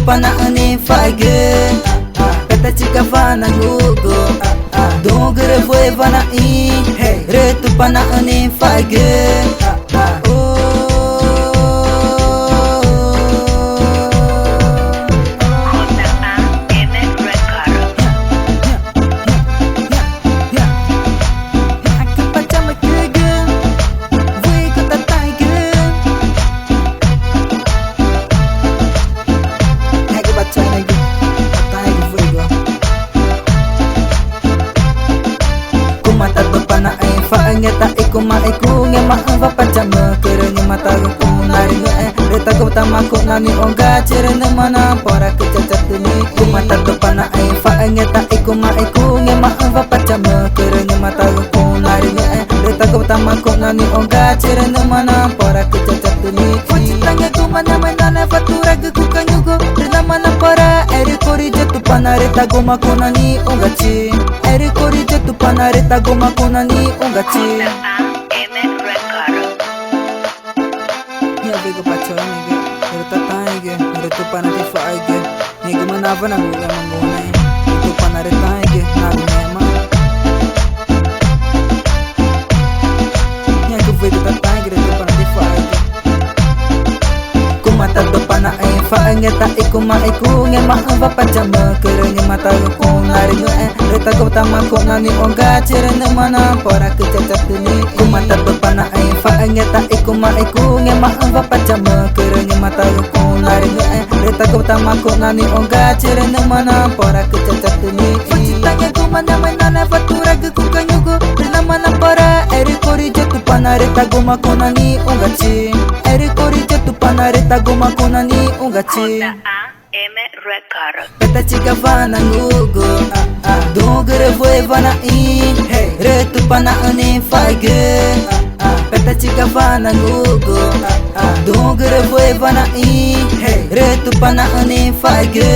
pana ani fage kata chika vana ngugo dongre voe vana I retu pana ani fage Ngeta iku ma iku ngema ava pacama kerenya mata ku nari reta ko tama ko nani onga cerene mana pora kecacat ni ku mata depana ai fa ngeta iku ma iku ngema ava pacama kerenya mata ku nari reta ko tama ko nani onga cerene mana pora kecacat ni fujitanya ku mana mana fatura ku kanyugo rena mana pora eri kori jatu pana reta go ma ko nani onga chi eri kori jatu pana reta go ma ko nani onga chi ya vego pachola nige pero tataige pero tu pana te faige nige manava na nguga mangona tu pana retaige na gema ya tu vego tataige tu pana te faige kumata do pana ai fa ngeta iku ma iku ngema ava pachama kerenya mata ku nari reta ko tama ko nani onga cerene mana pora kecacat ni kumata do pana ai fa ngeta iku ma iku ngema ava pachama kerenya mata ku nari reta ko tama ko nani onga cerene mana pora kecacat ni fujitanya ku mana mana fatura ku kanyugo rena mana pora eri kori jatu pana reta go ma ko nani onga chi eri kori jatu pana reta go ma ko nani onga chi kata chika vana ngugo dongre voe vana I retu pana ani fage kata chika vana ngugo dongre voe vana I retu pana ani fage